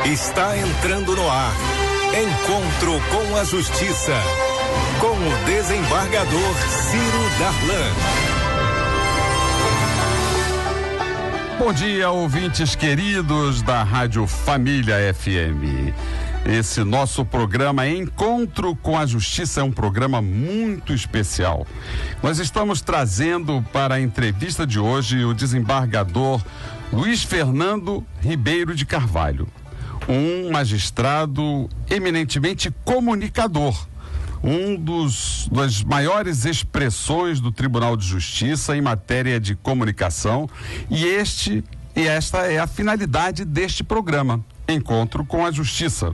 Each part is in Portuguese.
Está entrando no ar. Encontro com a Justiça. Com o desembargador Ciro Darlan. Bom dia, ouvintes queridos da Rádio Família FM. Esse nosso programa Encontro com a Justiça é um programa muito especial. Nós estamos trazendo para a entrevista de hoje o desembargador Luiz Fernando Ribeiro de Carvalho, um magistrado eminentemente comunicador, das maiores expressões do Tribunal de Justiça em matéria de comunicação, e esta é a finalidade deste programa, Encontro com a Justiça.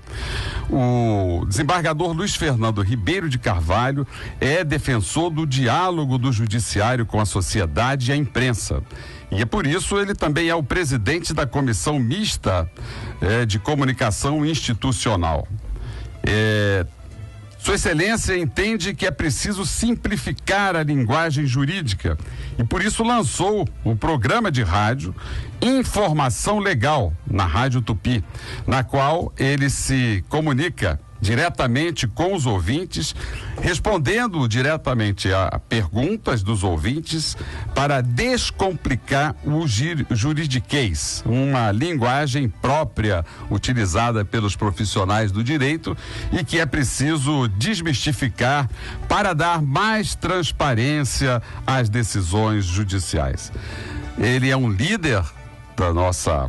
O desembargador Luiz Fernando Ribeiro de Carvalho é defensor do diálogo do judiciário com a sociedade e a imprensa. E é por isso ele também é o presidente da Comissão Mista de Comunicação Institucional. Sua Excelência entende que é preciso simplificar a linguagem jurídica e por isso lançou o programa de rádio Informação Legal na Rádio Tupi, na qual ele se comunica diretamente com os ouvintes, respondendo diretamente a perguntas dos ouvintes para descomplicar o juridiquês, uma linguagem própria utilizada pelos profissionais do direito e que é preciso desmistificar para dar mais transparência às decisões judiciais. Ele é um líder da nossa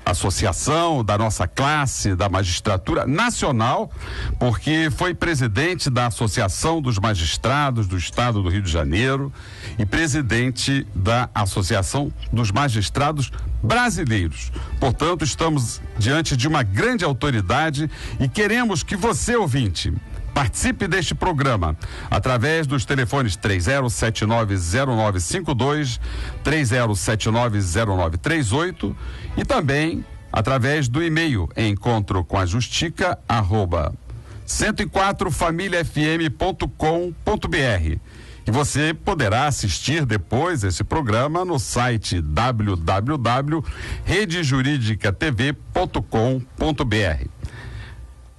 associação, da nossa classe, da magistratura nacional, porque foi presidente da Associação dos Magistrados do Estado do Rio de Janeiro e presidente da Associação dos Magistrados Brasileiros. Portanto, estamos diante de uma grande autoridade e queremos que você, ouvinte, participe deste programa através dos telefones 30790952, 30790938 e também através do e-mail encontrocomaJustica@104familiafm.com.br. E você poderá assistir depois esse programa no site www.redejuridicatv.com.br.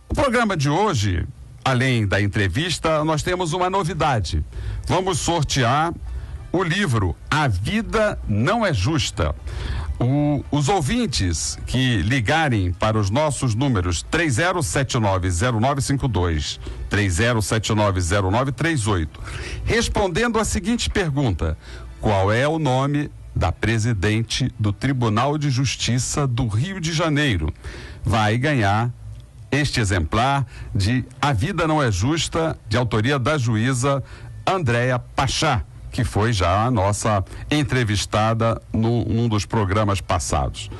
O programa de hoje, além da entrevista, nós temos uma novidade. Vamos sortear o livro A Vida Não é Justa. Os ouvintes que ligarem para os nossos números 30790952, 30790938, respondendo a seguinte pergunta: qual é o nome da presidente do Tribunal de Justiça do Rio de Janeiro? Vai ganhar este exemplar de A Vida Não é Justa, de autoria da juíza Andréa Pachá, que foi já a nossa entrevistada num dos programas passados.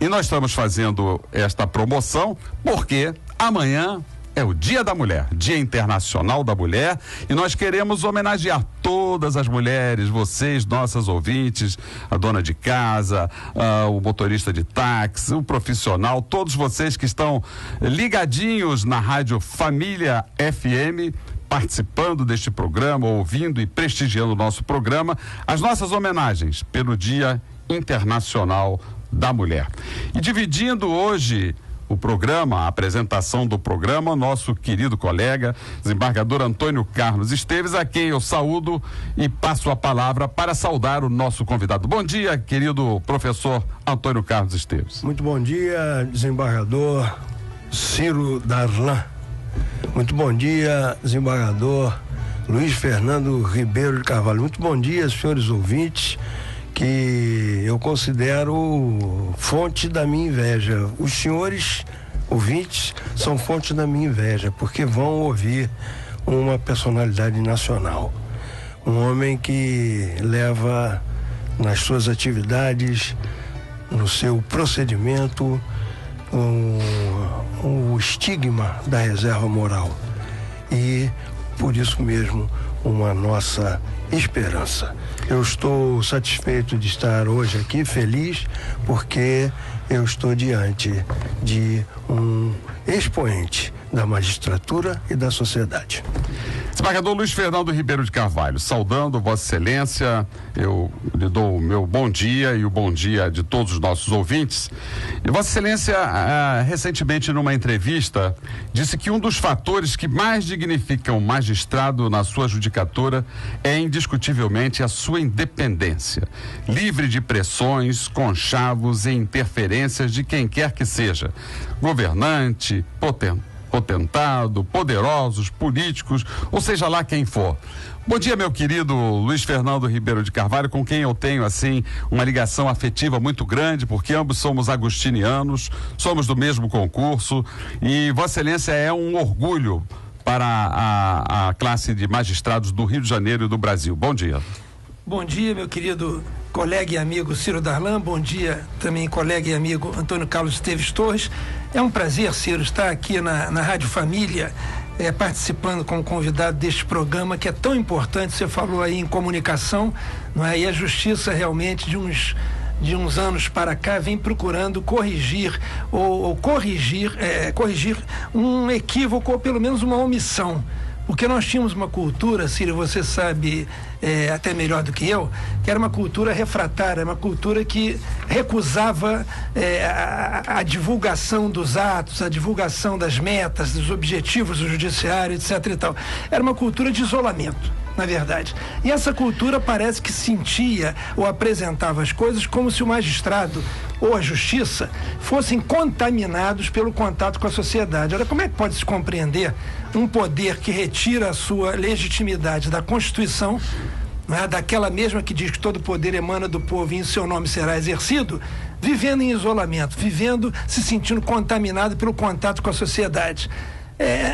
E nós estamos fazendo esta promoção porque amanhã é o Dia da Mulher, Dia Internacional da Mulher, e nós queremos homenagear todas as mulheres, vocês, nossas ouvintes, a dona de casa, o motorista de táxi, o profissional, todos vocês que estão ligadinhos na Rádio Família FM, participando deste programa, ouvindo e prestigiando o nosso programa, as nossas homenagens pelo Dia Internacional da Mulher. E dividindo hoje o programa, a apresentação do programa, nosso querido colega, desembargador Antônio Carlos Esteves, a quem eu saúdo e passo a palavra para saudar o nosso convidado. Bom dia, querido professor Antônio Carlos Esteves. Muito bom dia, desembargador Ciro Darlan. Muito bom dia, desembargador Luiz Fernando Ribeiro de Carvalho. Muito bom dia, senhores ouvintes, que eu considero fonte da minha inveja. Os senhores ouvintes são fonte da minha inveja, porque vão ouvir uma personalidade nacional. Um homem que leva nas suas atividades, no seu procedimento, o estigma da reserva moral. E, por isso mesmo, uma nossa esperança. Eu estou satisfeito de estar hoje aqui, feliz, porque eu estou diante de um expoente da magistratura e da sociedade. Desembargador Luiz Fernando Ribeiro de Carvalho, saudando Vossa Excelência, eu lhe dou o meu bom dia e o bom dia de todos os nossos ouvintes. E Vossa Excelência, recentemente numa entrevista, disse que um dos fatores que mais dignificam o magistrado na sua judicatura é indiscutivelmente a sua independência, livre de pressões, conchavos e interferências de quem quer que seja, governante, potentado, poderosos, políticos, ou seja lá quem for. Bom dia, meu querido Luiz Fernando Ribeiro de Carvalho, com quem eu tenho, assim, uma ligação afetiva muito grande, porque ambos somos agostinianos, somos do mesmo concurso, e Vossa Excelência é um orgulho para a classe de magistrados do Rio de Janeiro e do Brasil. Bom dia. Bom dia, meu querido colega e amigo Ciro Darlan, bom dia também colega e amigo Antônio Carlos Esteves Torres. É um prazer, Ciro, estar aqui na Rádio Família, participando como convidado deste programa que é tão importante. Você falou aí em comunicação, não é? E a justiça realmente de uns anos para cá vem procurando corrigir corrigir um equívoco ou pelo menos uma omissão. Porque nós tínhamos uma cultura, Ciro, você sabe até melhor do que eu, que era uma cultura refratária, uma cultura que recusava a divulgação dos atos, a divulgação das metas, dos objetivos do judiciário, etc. e tal. Era uma cultura de isolamento, na verdade. E essa cultura parece que sentia ou apresentava as coisas como se o magistrado ou a justiça fossem contaminados pelo contato com a sociedade. Olha, como é que pode se compreender um poder que retira a sua legitimidade da Constituição, né, daquela mesma que diz que todo poder emana do povo e em seu nome será exercido, vivendo em isolamento, se sentindo contaminado pelo contato com a sociedade?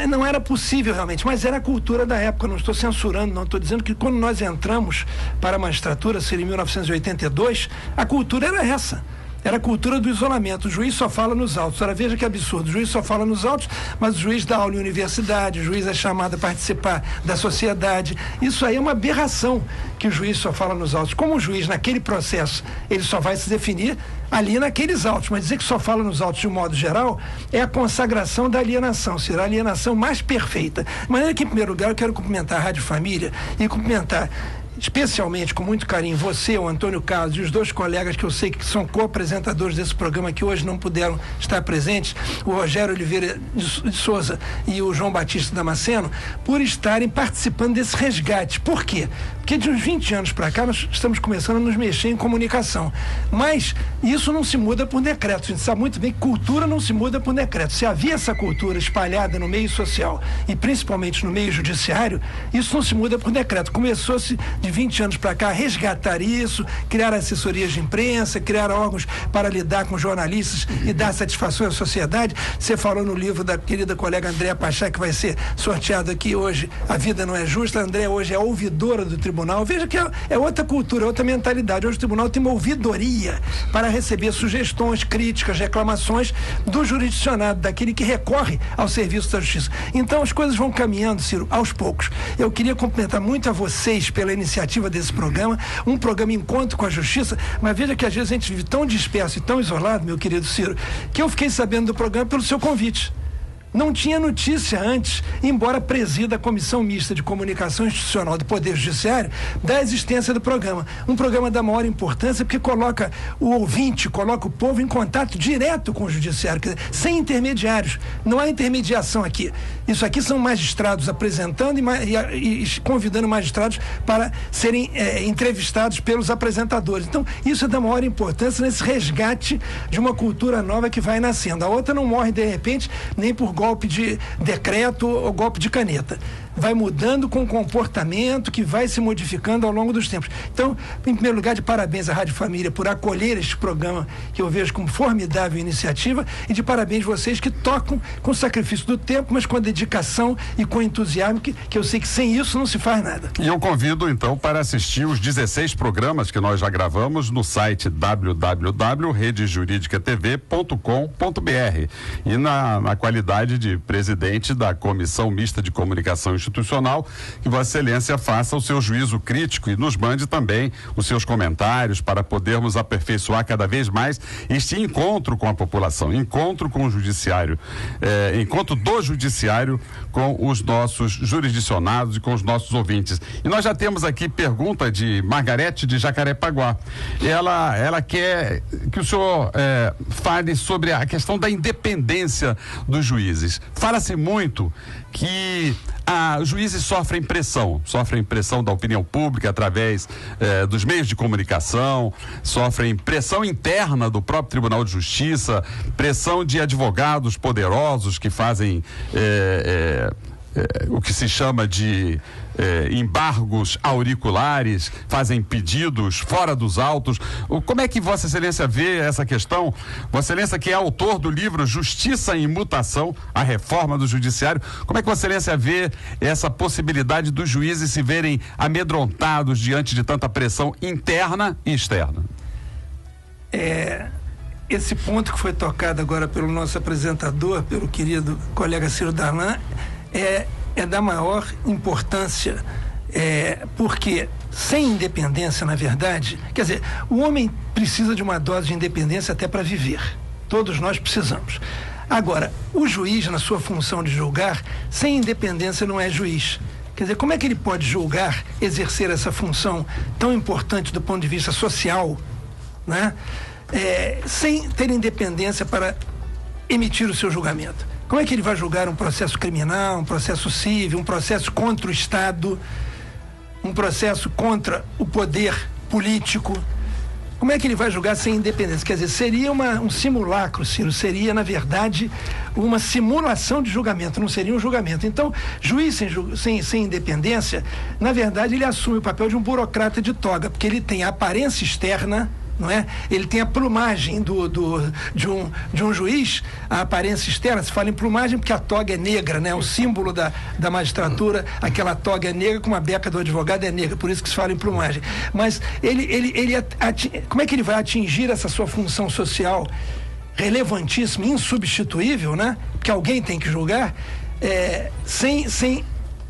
Não era possível realmente, mas era a cultura da época. Não estou censurando, não estou dizendo que quando nós entramos para a magistratura, seria em 1982, a cultura era essa. Era a cultura do isolamento. O juiz só fala nos autos. Ora, veja que absurdo. O juiz só fala nos autos, mas o juiz dá aula em universidade, o juiz é chamado a participar da sociedade. Isso aí é uma aberração, que o juiz só fala nos autos. Como o juiz, naquele processo, ele só vai se definir ali naqueles autos, mas dizer que só fala nos autos de um modo geral é a consagração da alienação, será a alienação mais perfeita. De maneira que, em primeiro lugar, eu quero cumprimentar a Rádio Família e cumprimentar especialmente, com muito carinho, você, o Antônio Carlos e os dois colegas que eu sei que são co-apresentadores desse programa, que hoje não puderam estar presentes, o Rogério Oliveira de Souza e o João Batista Damasceno, por estarem participando desse resgate. Por quê? Porque de uns 20 anos para cá nós estamos começando a nos mexer em comunicação. Mas isso não se muda por decreto. A gente sabe muito bem que cultura não se muda por decreto. Se havia essa cultura espalhada no meio social e principalmente no meio judiciário, isso não se muda por decreto. Começou-se de 20 anos para cá resgatar isso, criar assessorias de imprensa, criar órgãos para lidar com jornalistas e dar satisfação à sociedade. Você falou no livro da querida colega Andréa Pachá, que vai ser sorteado aqui hoje, A Vida Não é Justa. A Andréa hoje é ouvidora do tribunal. Veja que é outra cultura, outra mentalidade. Hoje o tribunal tem uma ouvidoria para receber sugestões, críticas, reclamações do jurisdicionado, daquele que recorre ao serviço da justiça. Então as coisas vão caminhando, Ciro, aos poucos. Eu queria cumprimentar muito a vocês pela iniciativa desse programa, um programa Encontro com a Justiça, mas veja que às vezes a gente vive tão disperso e tão isolado, meu querido Ciro, que eu fiquei sabendo do programa pelo seu convite. Não tinha notícia antes, embora presida a Comissão Mista de Comunicação Institucional do Poder Judiciário, da existência do programa. Um programa da maior importância porque coloca o ouvinte, coloca o povo em contato direto com o Judiciário, quer dizer, sem intermediários. Não há intermediação aqui. Isso aqui são magistrados apresentando e convidando magistrados para serem entrevistados pelos apresentadores. Então, isso é da maior importância nesse resgate de uma cultura nova que vai nascendo. A outra não morre de repente, nem por golpe de decreto ou golpe de caneta. Vai mudando com o comportamento que vai se modificando ao longo dos tempos. Então, em primeiro lugar, de parabéns à Rádio Família por acolher este programa que eu vejo como formidável iniciativa, e de parabéns vocês que tocam com o sacrifício do tempo, mas com a dedicação e com o entusiasmo que eu sei que sem isso não se faz nada. E eu convido então para assistir os 16 programas que nós já gravamos no site www.redejuridicatv.com.br e na qualidade de presidente da Comissão Mista de Comunicação constitucional, que Vossa Excelência faça o seu juízo crítico e nos mande também os seus comentários para podermos aperfeiçoar cada vez mais este encontro com a população, encontro com o judiciário, encontro do judiciário com os nossos jurisdicionados e com os nossos ouvintes. E nós já temos aqui pergunta de Margarete de Jacarepaguá. Ela quer que o senhor fale sobre a questão da independência dos juízes. Fala-se muito que os juízes sofrem pressão da opinião pública através dos meios de comunicação, sofrem pressão interna do próprio Tribunal de Justiça, pressão de advogados poderosos que fazem o que se chama de embargos auriculares, fazem pedidos fora dos autos. Como é que Vossa Excelência vê essa questão? Vossa Excelência, que é autor do livro Justiça em Mutação, a reforma do judiciário, como é que Vossa Excelência vê essa possibilidade dos juízes se verem amedrontados diante de tanta pressão interna e externa? Esse ponto que foi tocado agora pelo nosso apresentador, pelo querido colega Ciro Darlan, é da maior importância, porque sem independência, na verdade, quer dizer, o homem precisa de uma dose de independência até para viver. Todos nós precisamos. Agora, o juiz, na sua função de julgar, sem independência não é juiz. Quer dizer, como é que ele pode julgar, exercer essa função tão importante do ponto de vista social, né? Sem ter independência para emitir o seu julgamento? Como é que ele vai julgar um processo criminal, um processo civil, um processo contra o Estado, um processo contra o poder político? Como é que ele vai julgar sem independência? Quer dizer, seria um simulacro, Ciro, seria, na verdade, uma simulação de julgamento, não seria um julgamento. Então, juiz sem independência, na verdade, ele assume o papel de um burocrata de toga, porque ele tem a aparência externa, não é? Ele tem a plumagem de um juiz, a aparência externa. Se fala em plumagem porque a toga é negra, né? O símbolo da magistratura, aquela toga é negra, como a beca do advogado é negra, por isso que se fala em plumagem. Mas como é que ele vai atingir essa sua função social relevantíssima, insubstituível, né? Porque alguém tem que julgar, sem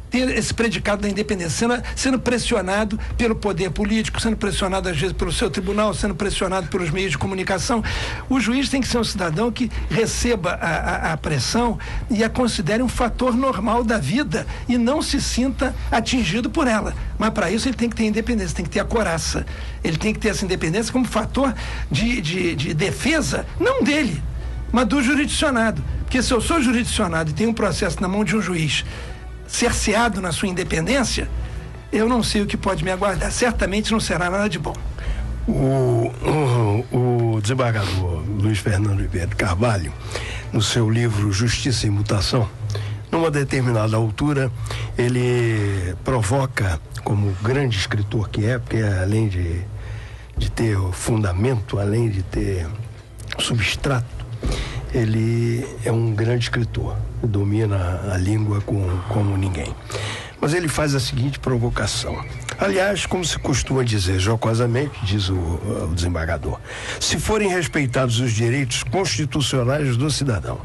ter esse predicado da independência, sendo pressionado pelo poder político, sendo pressionado às vezes pelo seu tribunal, sendo pressionado pelos meios de comunicação. O juiz tem que ser um cidadão que receba a pressão e a considere um fator normal da vida e não se sinta atingido por ela. Mas para isso ele tem que ter independência, tem que ter a coraça. Ele tem que ter essa independência como fator de defesa, não dele, mas do jurisdicionado. Porque se eu sou jurisdicionado e tenho um processo na mão de um juiz cerceado na sua independência, eu não sei o que pode me aguardar. Certamente não será nada de bom. O desembargador Luiz Fernando Ribeiro Carvalho, no seu livro Justiça em Mutação, numa determinada altura, ele provoca, como grande escritor que é, porque além de ter o fundamento, além de ter substrato, ele é um grande escritor, domina a língua como ninguém. Mas ele faz a seguinte provocação. Aliás, como se costuma dizer jocosamente, diz o desembargador, se forem respeitados os direitos constitucionais do cidadão,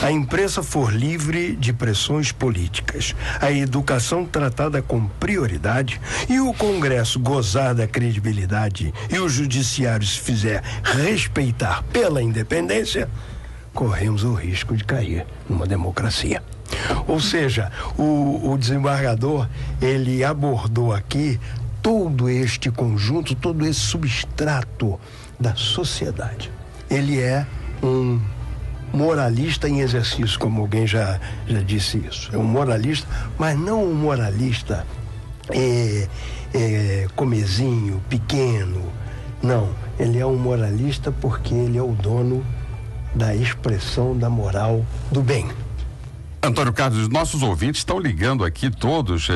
a imprensa for livre de pressões políticas, a educação tratada com prioridade e o Congresso gozar da credibilidade e o judiciário se fizer respeitar pela independência, corremos o risco de cair numa democracia. Ou seja, o desembargador, ele abordou aqui todo este conjunto, todo esse substrato da sociedade. Ele é um moralista em exercício, como alguém já disse isso. É um moralista, mas não um moralista comezinho, pequeno. Não, ele é um moralista porque ele é o dono da expressão da moral do bem. Antônio Carlos, nossos ouvintes estão ligando aqui todos,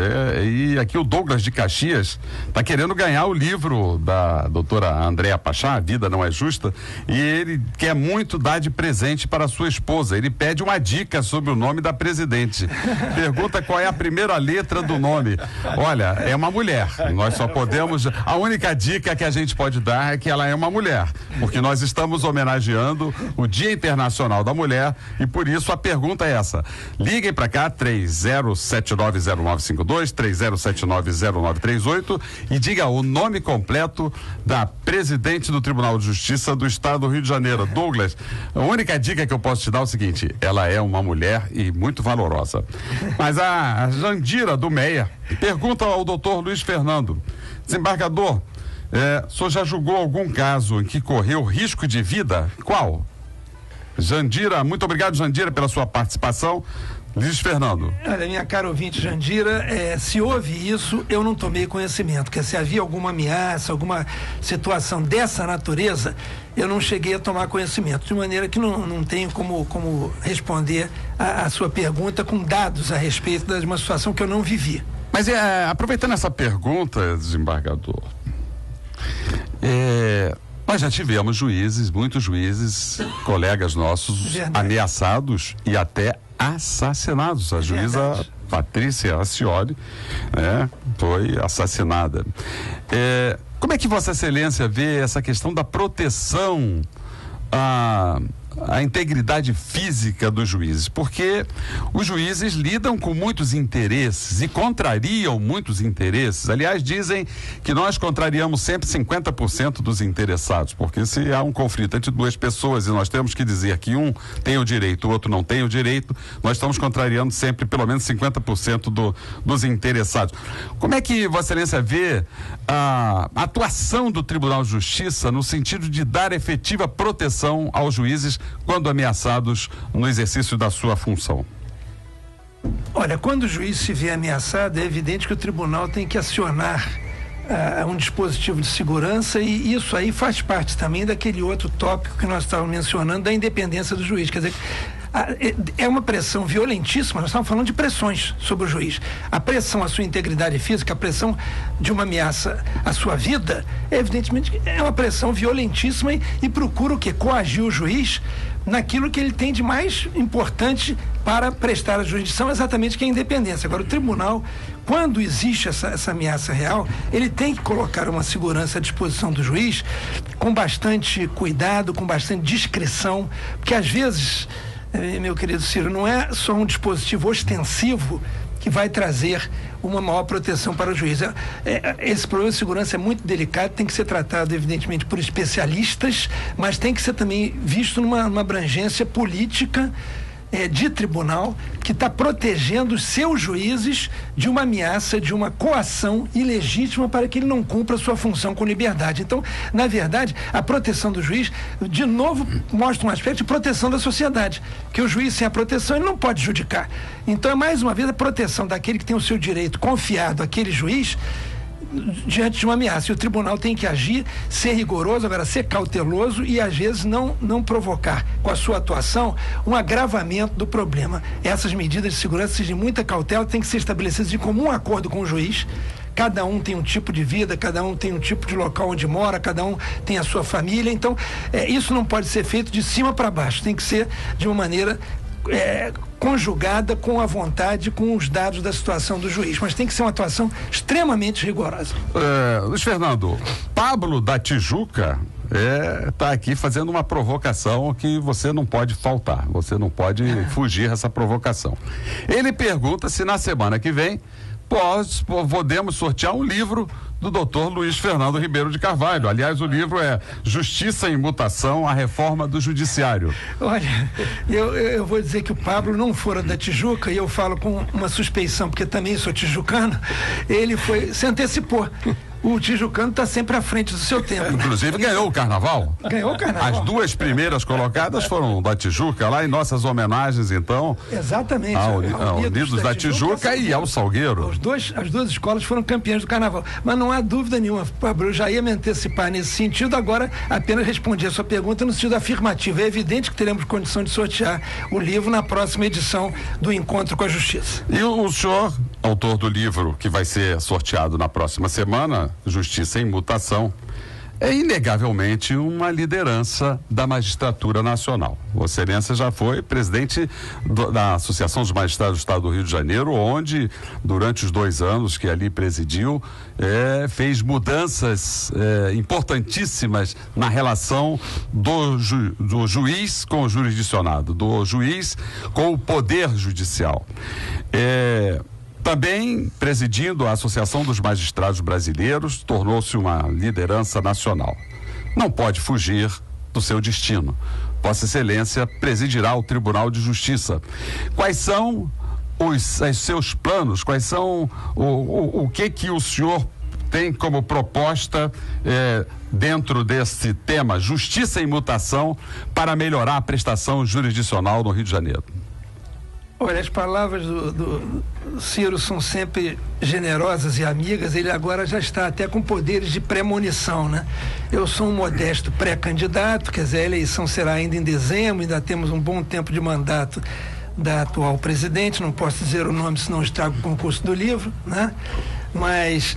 e aqui o Douglas de Caxias está querendo ganhar o livro da doutora Andréa Pachá, A Vida Não É Justa, e ele quer muito dar de presente para a sua esposa. Ele pede uma dica sobre o nome da presidente. Pergunta qual é a primeira letra do nome. Olha, é uma mulher. Nós só podemos... A única dica que a gente pode dar é que ela é uma mulher, porque nós estamos homenageando o Dia Internacional da Mulher, e por isso a pergunta é essa. Liguem para cá, 30790952, 30790938 e diga o nome completo da presidente do Tribunal de Justiça do Estado do Rio de Janeiro. Douglas, a única dica que eu posso te dar é o seguinte: ela é uma mulher e muito valorosa. Mas a Jandira do Meia pergunta ao doutor Luiz Fernando: desembargador, o senhor já julgou algum caso em que correu risco de vida? Qual? Jandira, muito obrigado, Jandira, pela sua participação. Luiz Fernando. Olha, minha cara ouvinte Jandira, se houve isso, eu não tomei conhecimento, porque se havia alguma ameaça, alguma situação dessa natureza, eu não cheguei a tomar conhecimento, de maneira que não tenho como responder a sua pergunta com dados a respeito de uma situação que eu não vivi. Mas aproveitando essa pergunta, desembargador, nós já tivemos muitos juízes, colegas nossos, Verdade. ameaçados e até assassinados. A juíza Patrícia Ascioli, foi assassinada. Como é que Vossa Excelência vê essa questão da proteção à integridade física dos juízes? Porque os juízes lidam com muitos interesses e contrariam muitos interesses. Aliás, dizem que nós contrariamos sempre 50% dos interessados, porque se há um conflito entre duas pessoas e nós temos que dizer que um tem o direito, o outro não tem o direito, nós estamos contrariando sempre pelo menos 50% dos interessados. Como é que Vossa Excelência vê a atuação do Tribunal de Justiça no sentido de dar efetiva proteção aos juízes quando ameaçados no exercício da sua função? Olha, quando o juiz se vê ameaçado, é evidente que o tribunal tem que acionar um dispositivo de segurança, e isso aí faz parte também daquele outro tópico que nós estávamos mencionando, da independência do juiz. Quer dizer, é uma pressão violentíssima. Nós estamos falando de pressões sobre o juiz. A pressão à sua integridade física, a pressão de uma ameaça à sua vida, evidentemente é uma pressão violentíssima e procura o quê? Coagir o juiz naquilo que ele tem de mais importante para prestar a jurisdição, exatamente que é a independência. Agora, o tribunal, quando existe essa ameaça real, ele tem que colocar uma segurança à disposição do juiz com bastante cuidado, com bastante discrição, porque às vezes, meu querido Ciro, não é só um dispositivo ostensivo que vai trazer uma maior proteção para o juiz. Esse problema de segurança é muito delicado, tem que ser tratado, evidentemente, por especialistas, mas tem que ser também visto numa abrangência política, de tribunal, que está protegendo os seus juízes de uma ameaça, de uma coação ilegítima para que ele não cumpra a sua função com liberdade. Então, na verdade, a proteção do juiz, de novo, mostra um aspecto de proteção da sociedade, que o juiz, sem a proteção, ele não pode judicar. Então, é mais uma vez a proteção daquele que tem o seu direito confiado àquele juiz diante de uma ameaça. E o tribunal tem que agir, ser rigoroso, agora ser cauteloso e às vezes não provocar com a sua atuação um agravamento do problema. Essas medidas de segurança de muita cautela têm que ser estabelecidas de comum acordo com o juiz. Cada um tem um tipo de vida, cada um tem um tipo de local onde mora, cada um tem a sua família. Então, isso não pode ser feito de cima para baixo, tem que ser de uma maneira conjugada com a vontade, com os dados da situação do juiz, mas tem que ser uma atuação extremamente rigorosa. Luiz Fernando, Pablo da Tijuca está aqui fazendo uma provocação que você não pode faltar, você não pode fugir dessa provocação. Ele pergunta se na semana que vem podemos sortear um livro do Dr. Luiz Fernando Ribeiro de Carvalho. Aliás, o livro é Justiça em Mutação, a Reforma do Judiciário. Olha, eu vou dizer que o Pablo não fora da Tijuca, e eu falo com uma suspeição, porque também sou tijucano, se antecipou. O tijucano está sempre à frente do seu tempo. Inclusive ganhou o carnaval. Ganhou o carnaval. As duas primeiras colocadas foram da Tijuca, lá em nossas homenagens, então. Exatamente. Ao Unidos da Tijuca e ao Salgueiro. As duas escolas foram campeãs do carnaval. Mas não há dúvida nenhuma, Pablo, eu já ia me antecipar nesse sentido, agora apenas respondi a sua pergunta no sentido afirmativo. É evidente que teremos condição de sortear o livro na próxima edição do Encontro com a Justiça. E o senhor, autor do livro que vai ser sorteado na próxima semana, Justiça em Mutação, é inegavelmente uma liderança da magistratura nacional. Vossa Excelência já foi presidente da Associação dos Magistrados do Estado do Rio de Janeiro, onde, durante os 2 anos que ali presidiu, fez mudanças importantíssimas na relação do juiz com o jurisdicionado, do juiz com o poder judicial. Também presidindo a Associação dos Magistrados Brasileiros, tornou-se uma liderança nacional. Não pode fugir do seu destino. Vossa Excelência presidirá o Tribunal de Justiça. Quais são os seus planos? Quais são o que o senhor tem como proposta dentro desse tema, justiça em mutação, para melhorar a prestação jurisdicional no Rio de Janeiro? Olha, as palavras do Ciro são sempre generosas e amigas. Ele agora já está até com poderes de premonição, né? Eu sou um modesto pré-candidato, quer dizer, a eleição será ainda em dezembro, ainda temos um bom tempo de mandato da atual presidente, não posso dizer o nome senão estrago o concurso do livro, né? Mas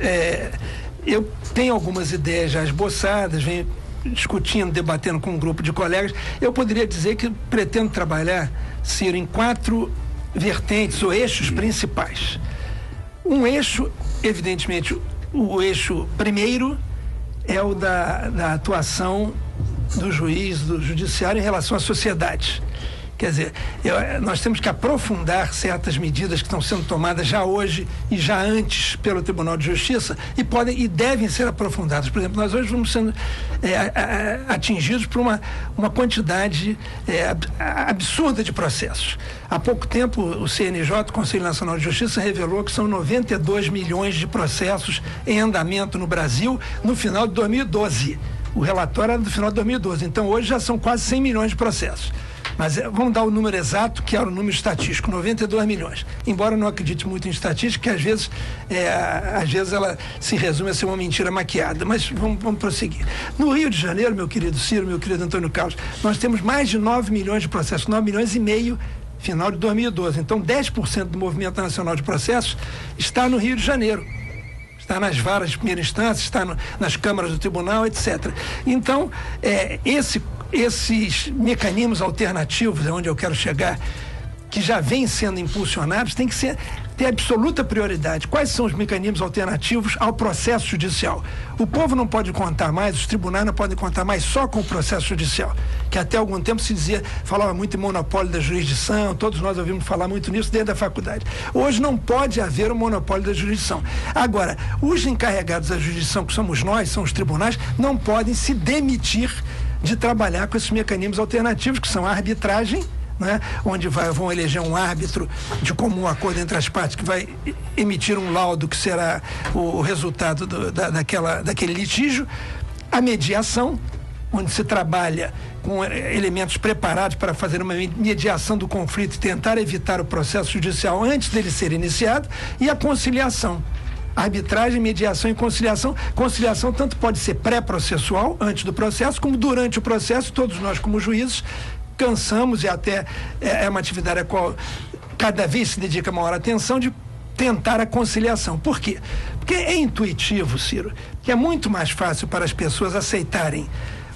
eu tenho algumas ideias já esboçadas, venho discutindo, debatendo com um grupo de colegas. Eu poderia dizer que pretendo trabalhar, Ciro, em 4 vertentes ou eixos principais. Um eixo, evidentemente, o eixo primeiro é o da atuação do juiz, do judiciário em relação à sociedade. Quer dizer, nós temos que aprofundar certas medidas que estão sendo tomadas já hoje e já antes pelo Tribunal de Justiça e podem e devem ser aprofundadas. Por exemplo, nós hoje vamos sendo atingidos por uma quantidade absurda de processos. Há pouco tempo, o CNJ, o Conselho Nacional de Justiça, revelou que são 92 milhões de processos em andamento no Brasil no final de 2012. O relatório era do final de 2012. Então, hoje já são quase 100 milhões de processos. Mas vamos dar o número exato, que era o número estatístico, 92 milhões. Embora eu não acredite muito em estatística, que às vezes ela se resume a ser uma mentira maquiada. Mas vamos prosseguir. No Rio de Janeiro, meu querido Ciro, meu querido Antônio Carlos, nós temos mais de 9 milhões de processos, 9 milhões e meio, final de 2012. Então, 10% do movimento nacional de processos está no Rio de Janeiro. Está nas varas de primeira instância, está nas câmaras do tribunal, etc. Então, esses mecanismos alternativos, é onde eu quero chegar, que já vêm sendo impulsionados, tem que ter absoluta prioridade. Quais são os mecanismos alternativos ao processo judicial? O povo não pode contar mais, os tribunais não podem contar mais só com o processo judicial, que até algum tempo falava muito em monopólio da jurisdição, todos nós ouvimos falar muito nisso desde a faculdade. Hoje não pode haver um monopólio da jurisdição. Agora, os encarregados da jurisdição, que somos nós, são os tribunais, não podem se demitir de trabalhar com esses mecanismos alternativos, que são a arbitragem, né, onde vão eleger um árbitro de comum acordo entre as partes, que vai emitir um laudo que será o resultado daquele litígio, a mediação, onde se trabalha com elementos preparados para fazer uma mediação do conflito e tentar evitar o processo judicial antes dele ser iniciado, e a conciliação. Arbitragem, mediação e conciliação. Conciliação tanto pode ser pré-processual, antes do processo, como durante o processo. Todos nós, como juízes, cansamos, e até é uma atividade a qual cada vez se dedica maior atenção, de tentar a conciliação. Por quê? Porque é intuitivo, Ciro, que é muito mais fácil para as pessoas aceitarem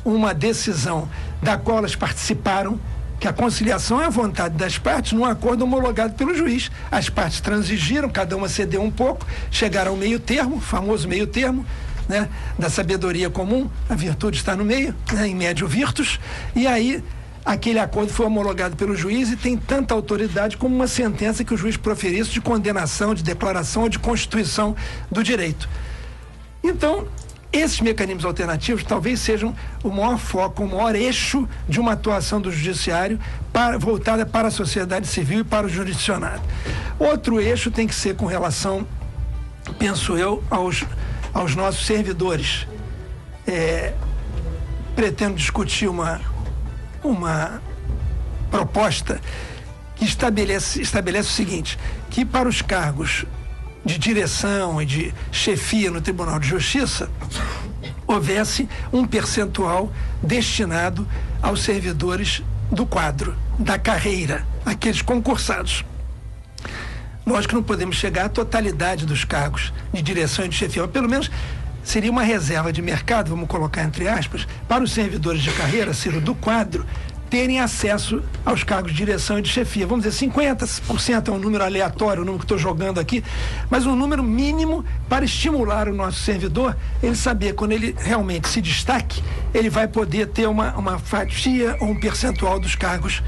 uma decisão da qual elas participaram, que a conciliação é a vontade das partes num acordo homologado pelo juiz. As partes transigiram, cada uma cedeu um pouco, chegaram ao meio termo, famoso meio termo, né, da sabedoria comum, a virtude está no meio, né, em médio virtus, e aí aquele acordo foi homologado pelo juiz e tem tanta autoridade como uma sentença que o juiz proferisse de condenação, de declaração ou de constituição do direito. Então, esses mecanismos alternativos talvez sejam o maior foco, o maior eixo de uma atuação do judiciário voltada para a sociedade civil e para o jurisdicionado. Outro eixo tem que ser com relação, penso eu, aos nossos servidores. Pretendo discutir uma proposta que estabelece o seguinte, que para os cargos de direção e de chefia no Tribunal de Justiça, houvesse um percentual destinado aos servidores do quadro, da carreira, aqueles concursados. Nós que não podemos chegar à totalidade dos cargos de direção e de chefia, mas pelo menos seria uma reserva de mercado, vamos colocar entre aspas, para os servidores de carreira, Ciro, do quadro, terem acesso aos cargos de direção e de chefia. Vamos dizer, 50% é um número aleatório, o número que estou jogando aqui, mas um número mínimo para estimular o nosso servidor, ele saber quando ele realmente se destaque, ele vai poder ter uma fatia ou um percentual dos cargos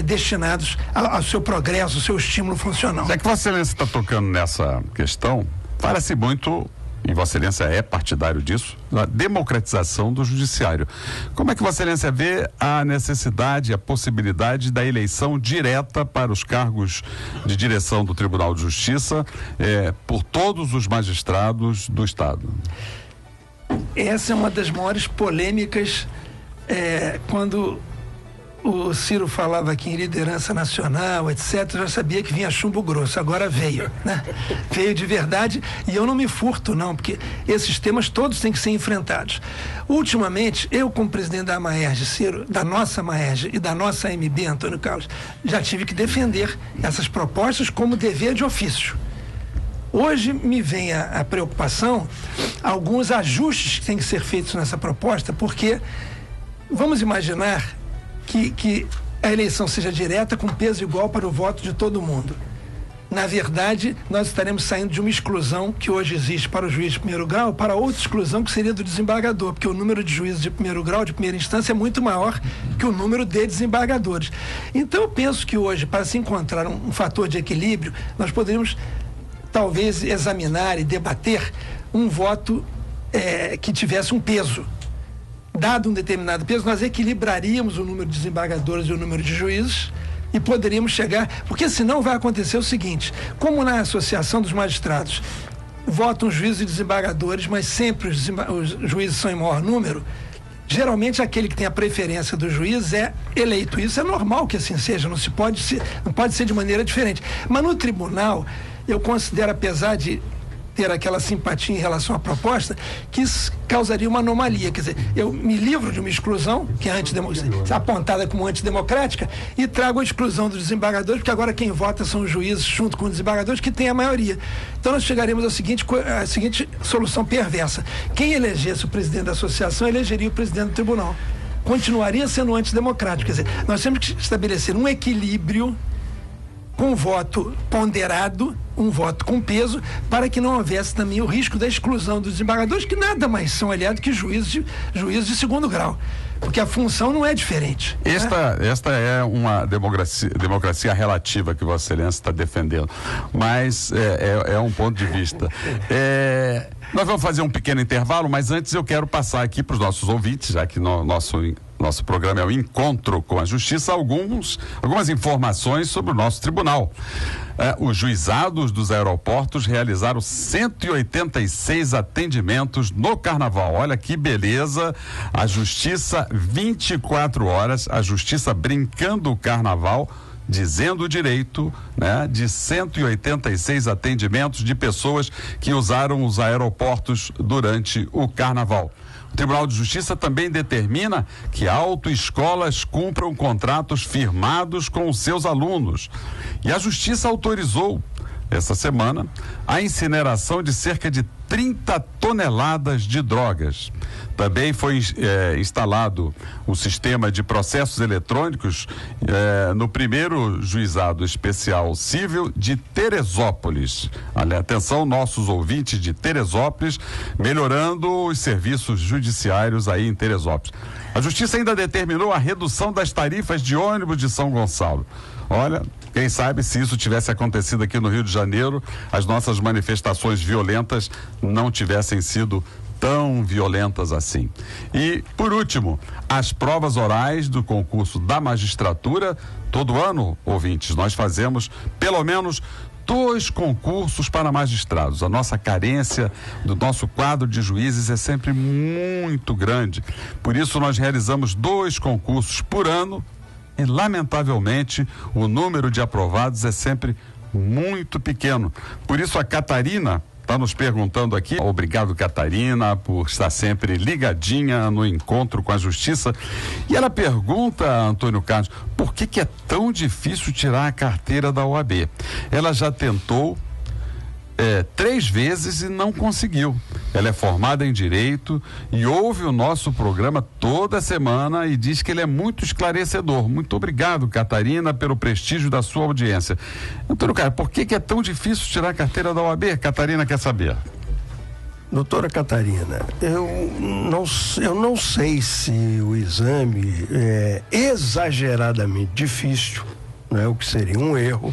destinados ao seu progresso, ao seu estímulo funcional. Já que Vossa Excelência está tocando nessa questão, fala-se muito, e Vossa Excelência é partidário disso, da democratização do judiciário. Como é que Vossa Excelência vê a necessidade, a possibilidade da eleição direta para os cargos de direção do Tribunal de Justiça por todos os magistrados do Estado? Essa é uma das maiores polêmicas quando o Ciro falava aqui em liderança nacional, etc., eu já sabia que vinha chumbo grosso, agora veio, né? Veio de verdade, e eu não me furto não, porque esses temas todos têm que ser enfrentados. Ultimamente, eu como presidente da Maerj, Ciro, da nossa Maerj e da nossa AMB, Antônio Carlos, já tive que defender essas propostas como dever de ofício. Hoje me vem a preocupação, alguns ajustes que têm que ser feitos nessa proposta, porque vamos imaginar que a eleição seja direta com peso igual para o voto de todo mundo. Na verdade, nós estaremos saindo de uma exclusão que hoje existe para o juiz de primeiro grau para outra exclusão que seria do desembargador, porque o número de juízes de primeiro grau, de primeira instância, é muito maior que o número de desembargadores. Então, eu penso que hoje, para se encontrar um fator de equilíbrio, nós poderíamos talvez examinar e debater um voto que tivesse um peso. Dado um determinado peso, nós equilibraríamos o número de desembargadores e o número de juízes e poderíamos chegar, porque senão vai acontecer o seguinte, como na Associação dos Magistrados votam juízes e desembargadores, mas sempre os juízes são em maior número, geralmente aquele que tem a preferência do juiz é eleito. Isso é normal que assim seja, não pode ser de maneira diferente. Mas no tribunal, eu considero, apesar de ter aquela simpatia em relação à proposta, que isso causaria uma anomalia. Quer dizer, eu me livro de uma exclusão, que é apontada como antidemocrática, e trago a exclusão dos desembargadores, porque agora quem vota são os juízes junto com os desembargadores, que têm a maioria. Então nós chegaremos à seguinte solução perversa. Quem elegesse o presidente da associação, elegeria o presidente do tribunal. Continuaria sendo antidemocrático. Quer dizer, nós temos que estabelecer um equilíbrio com voto ponderado, um voto com peso, para que não houvesse também o risco da exclusão dos desembargadores, que nada mais são, aliás, que juízes de segundo grau, porque a função não é diferente. Esta é uma democracia relativa que Vossa Excelência está defendendo, mas é um ponto de vista. Nós vamos fazer um pequeno intervalo, mas antes eu quero passar aqui para os nossos ouvintes, já que nosso programa é o Encontro com a Justiça, algumas informações sobre o nosso tribunal. Os juizados dos aeroportos realizaram 186 atendimentos no Carnaval. Olha que beleza! A Justiça 24 horas, a Justiça brincando o Carnaval, dizendo o direito, né, de 186 atendimentos de pessoas que usaram os aeroportos durante o Carnaval. O Tribunal de Justiça também determina que autoescolas cumpram contratos firmados com os seus alunos. E a Justiça autorizou, essa semana, a incineração de cerca de 30 toneladas de drogas. Também foi instalado o sistema de processos eletrônicos no primeiro juizado especial civil de Teresópolis. Atenção, nossos ouvintes de Teresópolis, melhorando os serviços judiciários aí em Teresópolis. A Justiça ainda determinou a redução das tarifas de ônibus de São Gonçalo. Olha, quem sabe se isso tivesse acontecido aqui no Rio de Janeiro, as nossas manifestações violentas não tivessem sido tão violentas assim. E, por último, as provas orais do concurso da magistratura. Todo ano, ouvintes, nós fazemos pelo menos 2 concursos para magistrados. A nossa carência do nosso quadro de juízes é sempre muito grande. Por isso, nós realizamos 2 concursos por ano e, lamentavelmente, o número de aprovados é sempre muito pequeno. Por isso, a Catarina está nos perguntando aqui. Obrigado, Catarina, por estar sempre ligadinha no Encontro com a Justiça. E ela pergunta, Antônio Carlos, por que é tão difícil tirar a carteira da OAB? Ela já tentou 3 vezes e não conseguiu. Ela é formada em Direito e ouve o nosso programa toda semana e diz que ele é muito esclarecedor. Muito obrigado, Catarina, pelo prestígio da sua audiência. Antônio Carlos, por que é tão difícil tirar a carteira da OAB? Catarina quer saber. Doutora Catarina, eu não sei se o exame é exageradamente difícil, né, o que seria um erro,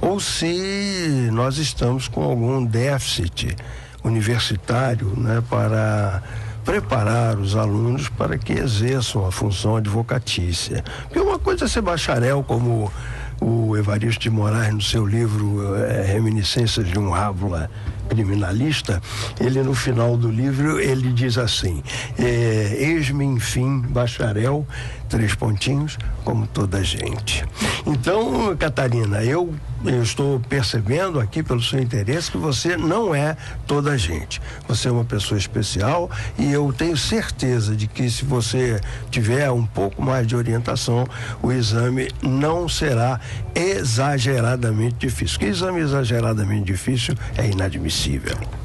ou se nós estamos com algum déficit universitário, né, para preparar os alunos para que exerçam a função advocatícia. Porque uma coisa é ser bacharel, como o Evaristo de Moraes, no seu livro Reminiscências de um Rábula Criminalista, ele no final do livro, ele diz assim: eis-me enfim bacharel, 3 pontinhos, como toda gente. Então, Catarina, eu estou percebendo aqui pelo seu interesse que você não é toda gente. Você é uma pessoa especial e eu tenho certeza de que se você tiver um pouco mais de orientação, o exame não será exageradamente difícil. Porque exame exageradamente difícil é inadmissível.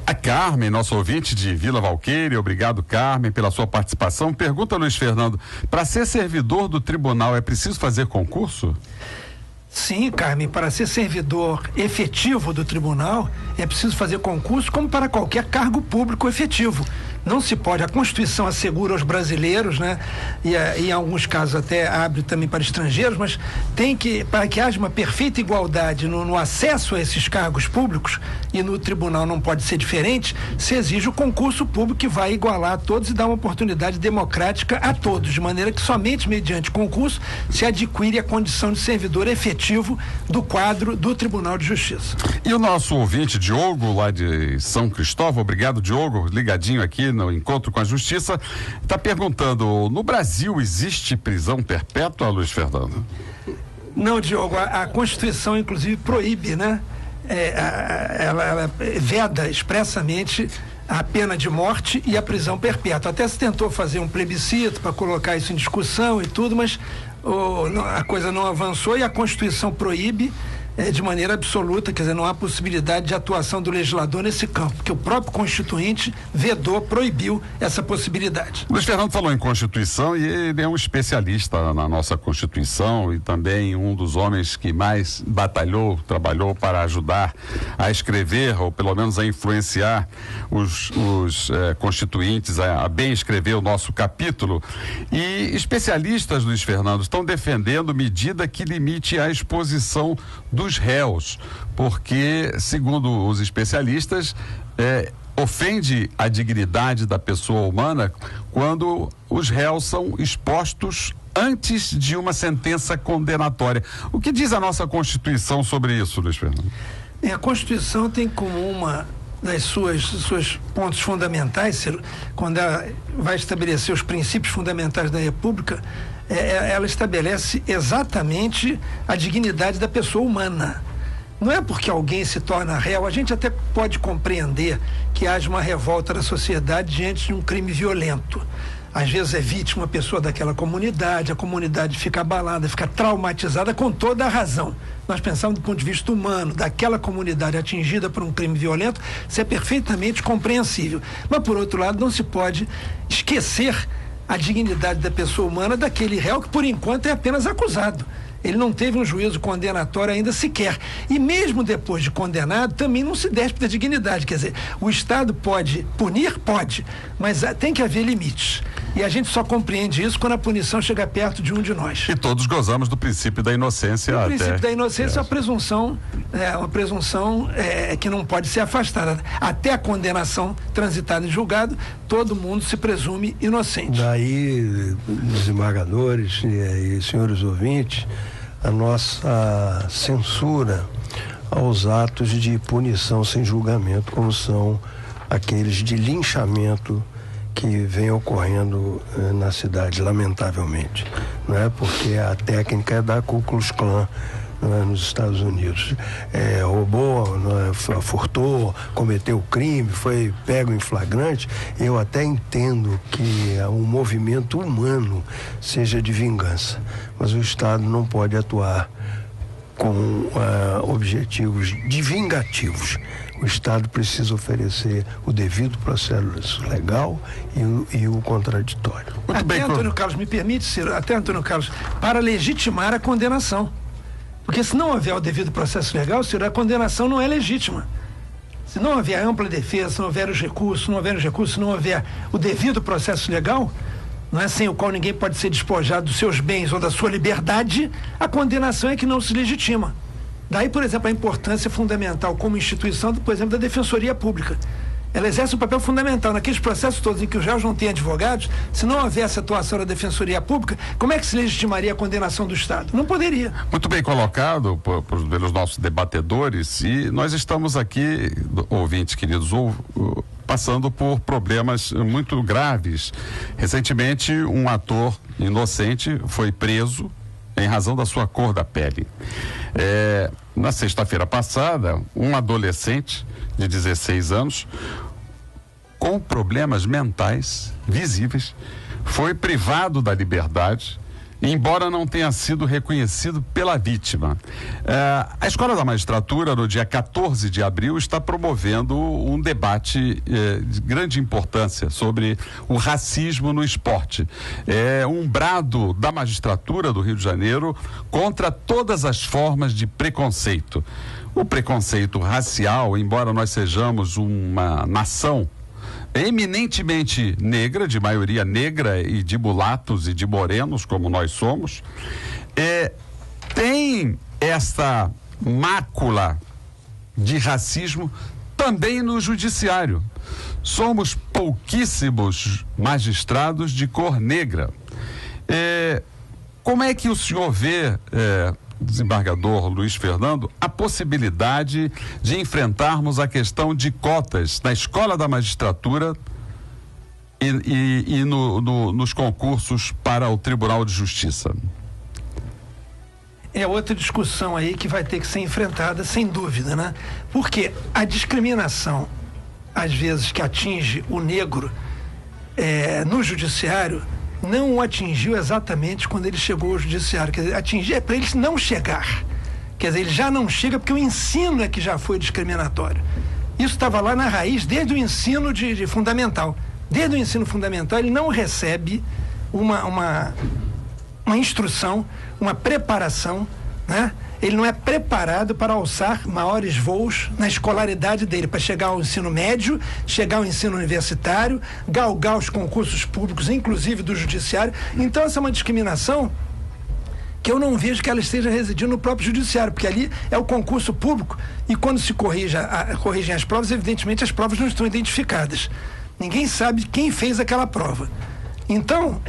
A Carmen, nosso ouvinte de Vila Valqueire, obrigado, Carmen, pela sua participação. Pergunta, Luiz Fernando, para ser servidor do tribunal é preciso fazer concurso? Sim, Carmen, para ser servidor efetivo do tribunal é preciso fazer concurso como para qualquer cargo público efetivo. Não se pode, a Constituição assegura aos brasileiros, né? E em alguns casos até abre também para estrangeiros, mas para que haja uma perfeita igualdade no acesso a esses cargos públicos, e no tribunal não pode ser diferente, se exige o concurso público que vai igualar a todos e dar uma oportunidade democrática a todos, de maneira que somente mediante concurso se adquire a condição de servidor efetivo do quadro do Tribunal de Justiça. E o nosso ouvinte, Diogo, lá de São Cristóvão, obrigado, Diogo, ligadinho aqui no Encontro com a Justiça, está perguntando: no Brasil existe prisão perpétua, Luiz Fernando? Não, Diogo, a Constituição inclusive proíbe, né? Ela veda expressamente a pena de morte e a prisão perpétua. Até se tentou fazer um plebiscito para colocar isso em discussão e tudo, mas a coisa não avançou e a Constituição proíbe de maneira absoluta, quer dizer, não há possibilidade de atuação do legislador nesse campo, porque o próprio Constituinte vedou, proibiu essa possibilidade. Luiz Fernando falou em Constituição e ele é um especialista na nossa Constituição e também um dos homens que mais trabalhou para ajudar a escrever, ou pelo menos a influenciar os constituintes a bem escrever o nosso capítulo. E especialistas, Luiz Fernando, estão defendendo medida que limite a exposição dos réus, porque, segundo os especialistas, ofende a dignidade da pessoa humana quando os réus são expostos antes de uma sentença condenatória. O que diz a nossa Constituição sobre isso, Luiz Fernando? A Constituição tem como uma das suas pontos fundamentais, quando ela vai estabelecer os princípios fundamentais da República, ela estabelece exatamente a dignidade da pessoa humana. Não é porque alguém se torna réu, a gente até pode compreender que haja uma revolta da sociedade diante de um crime violento. Às vezes é vítima uma pessoa daquela comunidade, a comunidade fica abalada, fica traumatizada com toda a razão. Nós pensamos do ponto de vista humano, daquela comunidade atingida por um crime violento, isso é perfeitamente compreensível. Mas, por outro lado, não se pode esquecer a dignidade da pessoa humana daquele réu que, por enquanto, é apenas acusado. Ele não teve um juízo condenatório ainda sequer. E mesmo depois de condenado, também não se despe da dignidade. Quer dizer, o Estado pode punir? Pode. Mas tem que haver limites. E a gente só compreende isso quando a punição chega perto de um de nós. E todos gozamos do princípio da inocência. O princípio da inocência é uma presunção que não pode ser afastada. Até a condenação transitada em julgado, todo mundo se presume inocente. Daí, desembargadores e senhores ouvintes, a nossa censura aos atos de punição sem julgamento, como são aqueles de linchamento que vem ocorrendo na cidade, lamentavelmente, não é? Porque a técnica é da Ku Klux Klan, não é? Nos Estados Unidos, roubou, não é? Furtou, cometeu crime, foi pego em flagrante. Eu até entendo que um movimento humano seja de vingança, mas o Estado não pode atuar com objetivos vingativos. O Estado precisa oferecer o devido processo legal e o contraditório. Até, Antônio Carlos, me permite, Ciro, para legitimar a condenação. Porque se não houver o devido processo legal, Ciro, a condenação não é legítima. Se não houver ampla defesa, se não houver os recursos, se não houver o devido processo legal, não é, sem o qual ninguém pode ser despojado dos seus bens ou da sua liberdade, a condenação é que não se legitima. Daí, por exemplo, a importância fundamental como instituição, por exemplo, da Defensoria Pública. Ela exerce um papel fundamental naqueles processos todos em que os réus não têm advogados. Se não houvesse atuação da Defensoria Pública, como é que se legitimaria a condenação do Estado? Não poderia. Muito bem colocado pelos nossos debatedores, e nós estamos aqui, ouvintes queridos, passando por problemas muito graves. Recentemente, um ator inocente foi preso em razão da sua cor da pele. Na sexta-feira passada, um adolescente de 16 anos, com problemas mentais visíveis, foi privado da liberdade, embora não tenha sido reconhecido pela vítima. A Escola da Magistratura, no dia 14 de abril, está promovendo um debate de grande importância sobre o racismo no esporte. É um brado da magistratura do Rio de Janeiro contra todas as formas de preconceito. O preconceito racial, embora nós sejamos uma nação eminentemente negra, de maioria negra e de mulatos e de morenos, como nós somos, tem esta mácula de racismo também no judiciário. Somos pouquíssimos magistrados de cor negra. Como é que o senhor vê, desembargador Luiz Fernando, a possibilidade de enfrentarmos a questão de cotas na Escola da Magistratura e nos concursos para o Tribunal de Justiça? É outra discussão aí que vai ter que ser enfrentada, sem dúvida, né? Porque a discriminação, às vezes, que atinge o negro no judiciário, não o atingiu exatamente quando ele chegou ao judiciário. Quer dizer, atingir é para ele não chegar. Quer dizer, ele já não chega porque o ensino é que já foi discriminatório. Isso estava lá na raiz desde o ensino de fundamental. Desde o ensino fundamental ele não recebe uma instrução, uma preparação, né? Ele não é preparado para alçar maiores voos na escolaridade dele, para chegar ao ensino médio, chegar ao ensino universitário, galgar os concursos públicos, inclusive do judiciário. Então essa é uma discriminação que eu não vejo que ela esteja residindo no próprio judiciário, porque ali é o concurso público e quando se corrigem as provas, evidentemente as provas não estão identificadas. Ninguém sabe quem fez aquela prova. Então,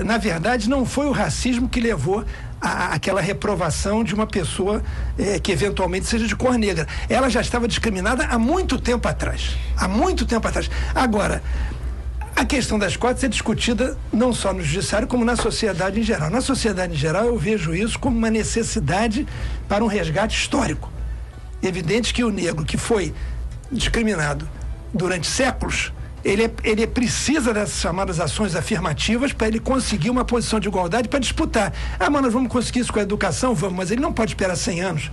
na verdade, não foi o racismo que levou aquela reprovação de uma pessoa que eventualmente seja de cor negra. Ela já estava discriminada há muito tempo atrás. Há muito tempo atrás. Agora, a questão das cotas é discutida não só no judiciário, como na sociedade em geral. Na sociedade em geral, eu vejo isso como uma necessidade para um resgate histórico. Evidente que o negro que foi discriminado durante séculos, ele precisa dessas chamadas ações afirmativas para ele conseguir uma posição de igualdade para disputar. Mas nós vamos conseguir isso com a educação? Vamos, mas ele não pode esperar 100 anos.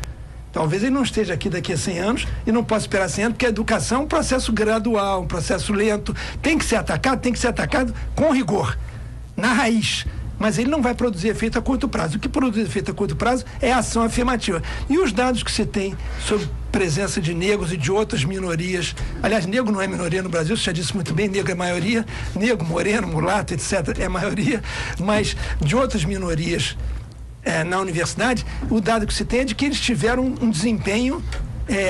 Talvez ele não esteja aqui daqui a 100 anos e não possa esperar 100 anos, porque a educação é um processo gradual, um processo lento, tem que ser atacado com rigor, na raiz. Mas ele não vai produzir efeito a curto prazo. O que produz efeito a curto prazo é a ação afirmativa. E os dados que se tem sobre presença de negros e de outras minorias, aliás, negro não é minoria no Brasil, você já disse muito bem, negro é maioria, negro, moreno, mulato, etc., é maioria, mas de outras minorias na universidade, o dado que se tem é de que eles tiveram um desempenho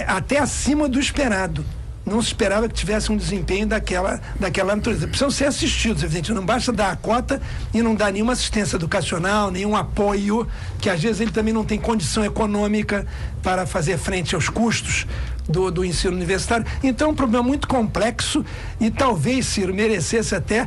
até acima do esperado. Não se esperava que tivesse um desempenho daquela natureza. Precisam ser assistidos, evidentemente. Não basta dar a cota e não dar nenhuma assistência educacional, nenhum apoio, que às vezes ele também não tem condição econômica para fazer frente aos custos do ensino universitário. Então é um problema muito complexo e talvez, Ciro, merecesse até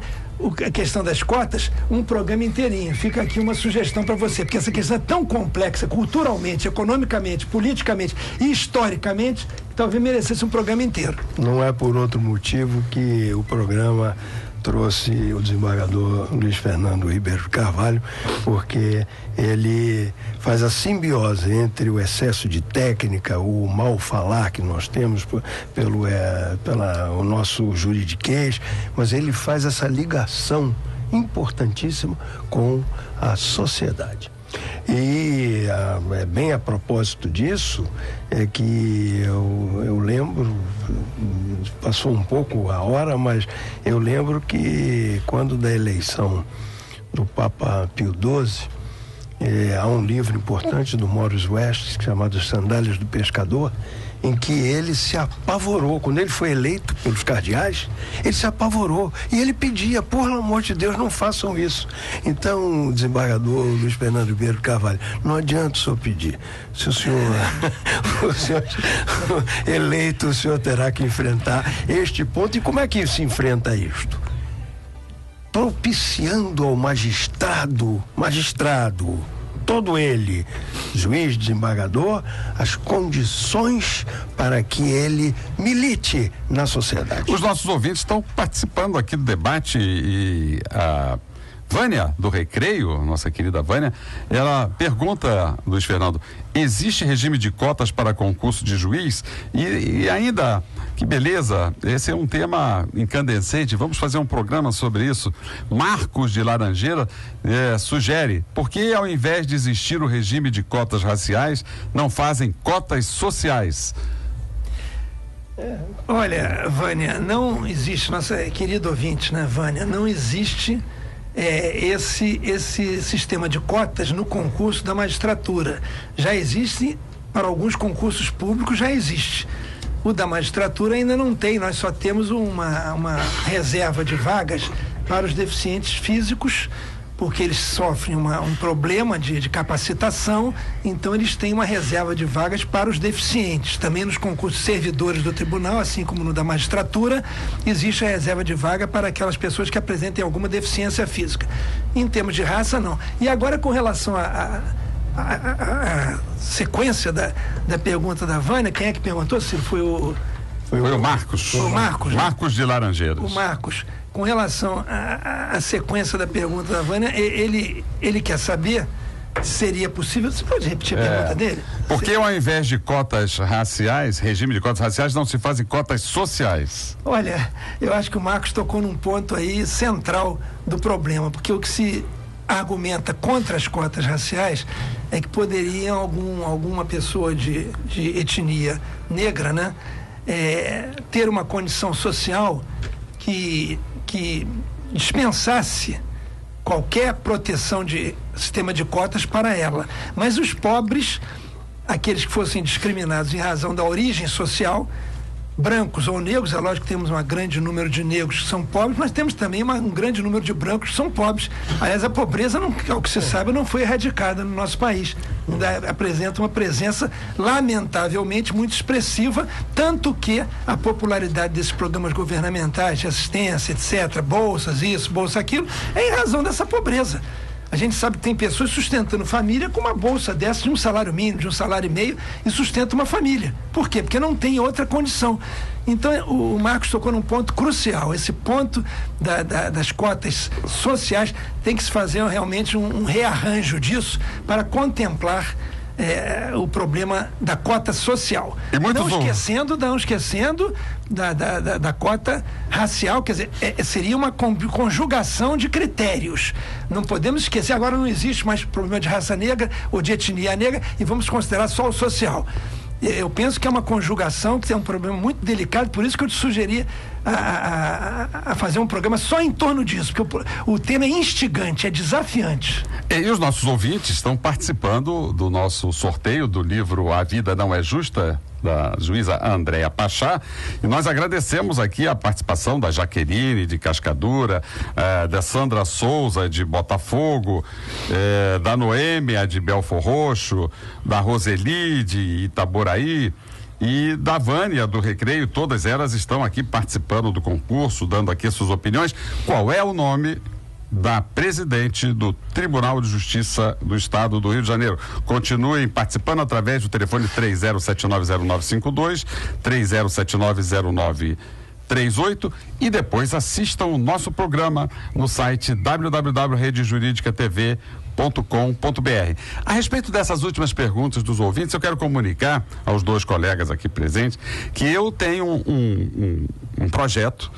a questão das cotas, um programa inteirinho. Fica aqui uma sugestão para você, porque essa questão é tão complexa, culturalmente, economicamente, politicamente e historicamente, que talvez merecesse um programa inteiro. Não é por outro motivo que o programa trouxe o desembargador Luiz Fernando Ribeiro Carvalho, porque ele faz a simbiose entre o excesso de técnica, o mal falar que nós temos pelo nosso juridiquês, mas ele faz essa ligação importantíssima com a sociedade. E bem a propósito disso, é que eu lembro, passou um pouco a hora, mas eu lembro que quando da eleição do Papa Pio XII, há um livro importante do Morris West chamado As Sandálias do Pescador, em que ele se apavorou. Quando ele foi eleito pelos cardeais, ele se apavorou e ele pedia, por amor de Deus, não façam isso. Então, o desembargador Luiz Fernando Ribeiro Carvalho, não adianta o senhor pedir. Se o senhor eleito, o senhor terá que enfrentar este ponto. E como é que se enfrenta isto? Propiciando ao magistrado, todo ele, juiz, desembargador, as condições para que ele milite na sociedade. Os nossos ouvintes estão participando aqui do debate e a Vânia do Recreio, nossa querida Vânia, ela pergunta, Luiz Fernando, existe regime de cotas para concurso de juiz? E ainda, que beleza, esse é um tema incandescente, vamos fazer um programa sobre isso. Marcos de Laranjeira sugere, por que ao invés de existir o regime de cotas raciais, não fazem cotas sociais? Olha, Vânia, não existe, nossa querida ouvinte, né, Vânia, não existe esse sistema de cotas no concurso da magistratura. Já existe, para alguns concursos públicos já existe. O da magistratura ainda não tem, nós só temos uma reserva de vagas para os deficientes físicos, porque eles sofrem um problema de capacitação, então eles têm uma reserva de vagas para os deficientes. Também nos concursos servidores do tribunal, assim como no da magistratura, existe a reserva de vaga para aquelas pessoas que apresentem alguma deficiência física. Em termos de raça, não. E agora, com relação à sequência da pergunta da Vânia, quem é que perguntou? Se foi o Marcos. Foi o Marcos. Marcos de Laranjeiras. O Marcos. Com relação à sequência da pergunta da Vânia, ele quer saber se seria possível. Você pode repetir a pergunta dele? Por que ao invés de cotas raciais, regime de cotas raciais, não se fazem cotas sociais? Olha, eu acho que o Marcos tocou num ponto aí central do problema, porque o que se argumenta contra as cotas raciais é que poderia alguma pessoa de etnia negra, né, ter uma condição social que dispensasse qualquer proteção de sistema de cotas para ela. Mas os pobres, aqueles que fossem discriminados em razão da origem social, brancos ou negros, é lógico que temos um grande número de negros que são pobres, mas temos também um grande número de brancos que são pobres. Aliás, a pobreza, ao que se sabe, não foi erradicada no nosso país. Ainda apresenta uma presença, lamentavelmente, muito expressiva, tanto que a popularidade desses programas governamentais de assistência, etc., bolsas isso, bolsa aquilo, é em razão dessa pobreza. A gente sabe que tem pessoas sustentando família com uma bolsa dessa de um salário mínimo, de um salário e meio, e sustenta uma família. Por quê? Porque não tem outra condição. Então, o Marcos tocou num ponto crucial. Esse ponto das cotas sociais tem que se fazer realmente um rearranjo disso para contemplar o problema da cota social. Não esquecendo da cota racial, quer dizer, seria uma conjugação de critérios. Não podemos esquecer, agora não existe mais problema de raça negra ou de etnia negra e vamos considerar só o social. Eu penso que é uma conjugação que é um problema muito delicado, por isso que eu te sugeri a fazer um programa só em torno disso, porque o tema é instigante, é desafiante. E os nossos ouvintes estão participando do nosso sorteio do livro A Vida Não É Justa, da juíza Andréa Pachá, e nós agradecemos aqui a participação da Jaqueline de Cascadura, da Sandra Souza de Botafogo, da Noêmia de Belfor Roxo, da Roseli de Itaboraí e da Vânia do Recreio. Todas elas estão aqui participando do concurso, dando aqui suas opiniões. Qual é o nome da presidente do Tribunal de Justiça do Estado do Rio de Janeiro? Continuem participando através do telefone 30790952, 38 e depois assistam o nosso programa no site www.redejuridicatv.com.br. A respeito dessas últimas perguntas dos ouvintes, eu quero comunicar aos dois colegas aqui presentes que eu tenho um projeto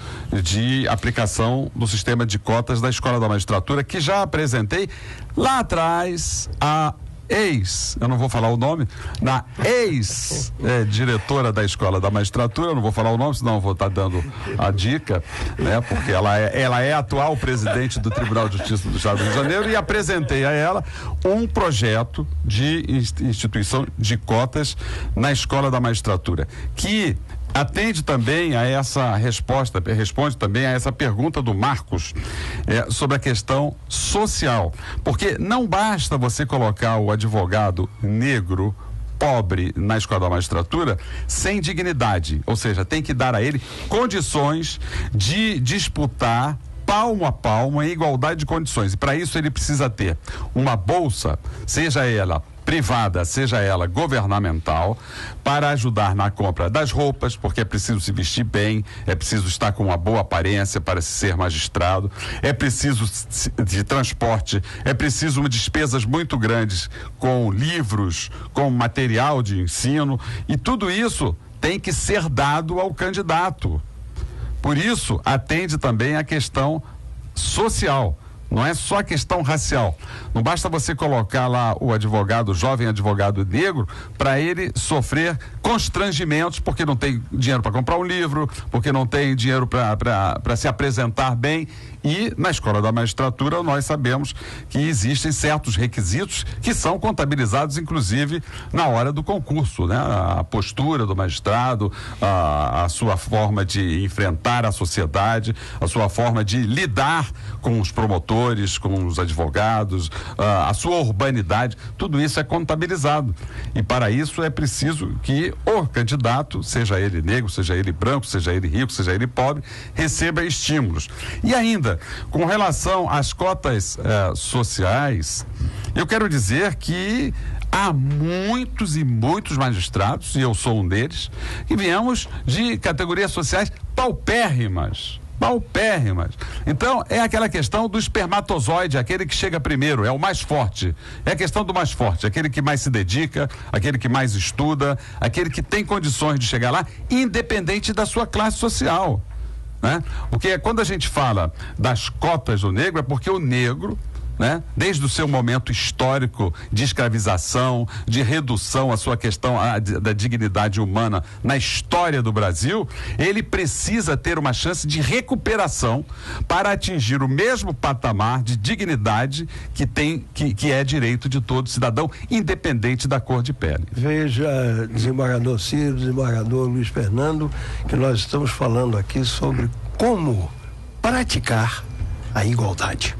de aplicação do sistema de cotas da Escola da Magistratura que já apresentei lá atrás eu não vou falar o nome, na ex-diretora da Escola da Magistratura, eu não vou falar o nome, senão eu vou estar dando a dica, né? Porque ela é atual presidente do Tribunal de Justiça do Estado do Rio de Janeiro, e apresentei a ela um projeto de instituição de cotas na Escola da Magistratura, que atende também a essa responde também a essa pergunta do Marcos sobre a questão social, porque não basta você colocar o advogado negro pobre na Escola da Magistratura sem dignidade, ou seja, tem que dar a ele condições de disputar palmo a palmo em igualdade de condições, e para isso ele precisa ter uma bolsa, seja ela privada, seja ela governamental, para ajudar na compra das roupas, porque é preciso se vestir bem, é preciso estar com uma boa aparência para se ser magistrado, é preciso de transporte, é preciso despesas muito grandes com livros, com material de ensino, e tudo isso tem que ser dado ao candidato. Por isso, atende também a questão social. Não é só a questão racial. Não basta você colocar lá o jovem advogado negro, para ele sofrer constrangimentos porque não tem dinheiro para comprar um livro, porque não tem dinheiro para se apresentar bem. E na Escola da Magistratura nós sabemos que existem certos requisitos que são contabilizados, inclusive, na hora do concurso, né? A postura do magistrado, a sua forma de enfrentar a sociedade, a sua forma de lidar com os promotores, com os advogados, a sua urbanidade, tudo isso é contabilizado. E para isso é preciso que o candidato, seja ele negro, seja ele branco, seja ele rico, seja ele pobre, receba estímulos. E ainda, com relação às cotas sociais, eu quero dizer que há muitos e muitos magistrados, e eu sou um deles, que viemos de categorias sociais paupérrimas. Então, é aquela questão do espermatozoide, aquele que chega primeiro, é o mais forte. É a questão do mais forte, aquele que mais se dedica, aquele que mais estuda, aquele que tem condições de chegar lá, independente da sua classe social, né? Porque quando a gente fala das cotas do negro, é porque o negro, né, desde o seu momento histórico de escravização, de redução à sua questão da dignidade humana na história do Brasil, ele precisa ter uma chance de recuperação para atingir o mesmo patamar de dignidade que é direito de todo cidadão, independente da cor de pele. Veja, desembargador Ciro, desembargador Luiz Fernando, que nós estamos falando aqui sobre como praticar a igualdade.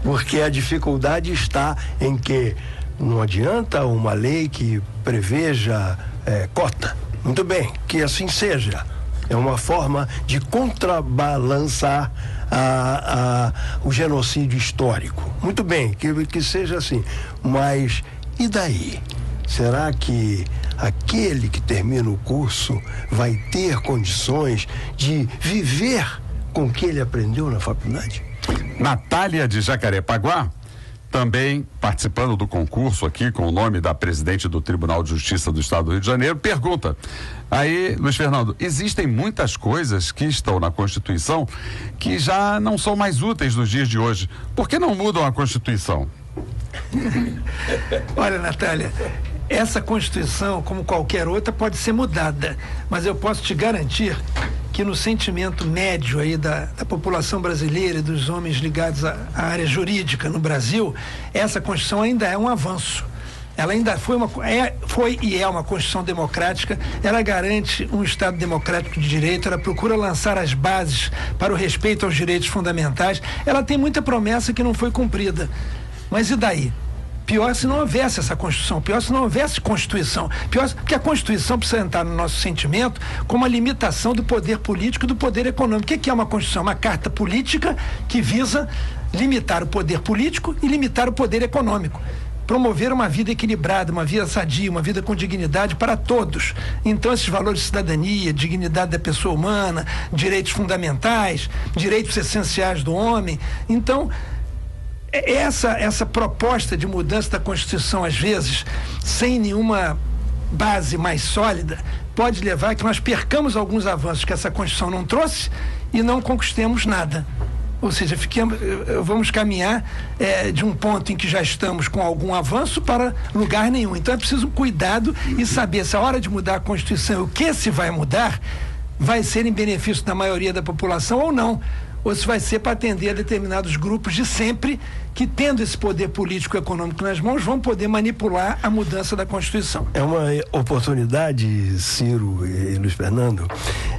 Porque a dificuldade está em que não adianta uma lei que preveja cota. Muito bem, que assim seja. É uma forma de contrabalançar o genocídio histórico. Muito bem, que seja assim. Mas e daí? Será que aquele que termina o curso vai ter condições de viver com o que ele aprendeu na faculdade? Natália de Jacarepaguá, também participando do concurso aqui com o nome da presidente do Tribunal de Justiça do Estado do Rio de Janeiro, pergunta: aí, Luiz Fernando, existem muitas coisas que estão na Constituição que já não são mais úteis nos dias de hoje. Por que não mudam a Constituição? Olha, Natália, essa Constituição, como qualquer outra, pode ser mudada, mas eu posso te garantir que no sentimento médio aí da população brasileira e dos homens ligados à área jurídica no Brasil, essa Constituição ainda é um avanço. Ela ainda foi e é uma Constituição democrática, ela garante um Estado democrático de direito, ela procura lançar as bases para o respeito aos direitos fundamentais, ela tem muita promessa que não foi cumprida. Mas e daí? Pior se não houvesse essa Constituição, pior se não houvesse Constituição, pior porque a Constituição precisa entrar no nosso sentimento como a limitação do poder político e do poder econômico. O que é uma Constituição? Uma carta política que visa limitar o poder político e limitar o poder econômico. promover uma vida equilibrada, uma vida sadia, uma vida com dignidade para todos. Então, esses valores de cidadania, dignidade da pessoa humana, direitos fundamentais, direitos essenciais do homem. Então, essa proposta de mudança da Constituição, às vezes, sem nenhuma base mais sólida, pode levar a que nós percamos alguns avanços que essa Constituição não trouxe e não conquistemos nada. Ou seja, vamos caminhar de um ponto em que já estamos com algum avanço para lugar nenhum. Então é preciso cuidado e saber se a hora de mudar a Constituição, o que se vai mudar, vai ser em benefício da maioria da população ou não. Ou se vai ser para atender a determinados grupos de sempre que, tendo esse poder político e econômico nas mãos, vão poder manipular a mudança da Constituição. É uma oportunidade, Ciro e Luiz Fernando,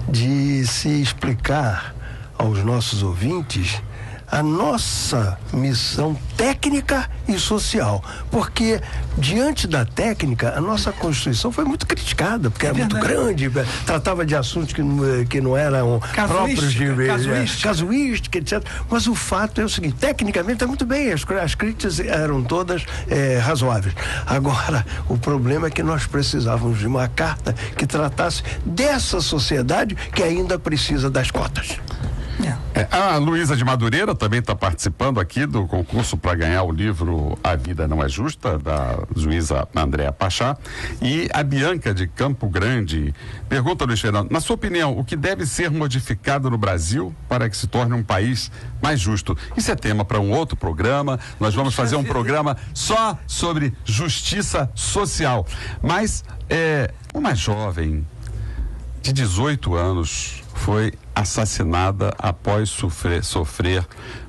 de se explicar aos nossos ouvintes a nossa missão técnica e social, porque diante da técnica a nossa Constituição foi muito criticada, porque era muito grande, tratava de assuntos que não eram próprios de casuística, etc. Mas o fato é o seguinte: tecnicamente está muito bem, as críticas eram todas razoáveis. Agora, o problema é que nós precisávamos de uma carta que tratasse dessa sociedade que ainda precisa das cotas. A Luísa de Madureira também está participando aqui do concurso para ganhar o livro A Vida Não é Justa, da juíza Andréa Pachá. E a Bianca de Campo Grande pergunta, Luiz Fernando, na sua opinião, o que deve ser modificado no Brasil para que se torne um país mais justo? Isso é tema para um outro programa. Nós vamos fazer um programa só sobre justiça social. Mas uma jovem de 18 anos foi assassinada após sofrer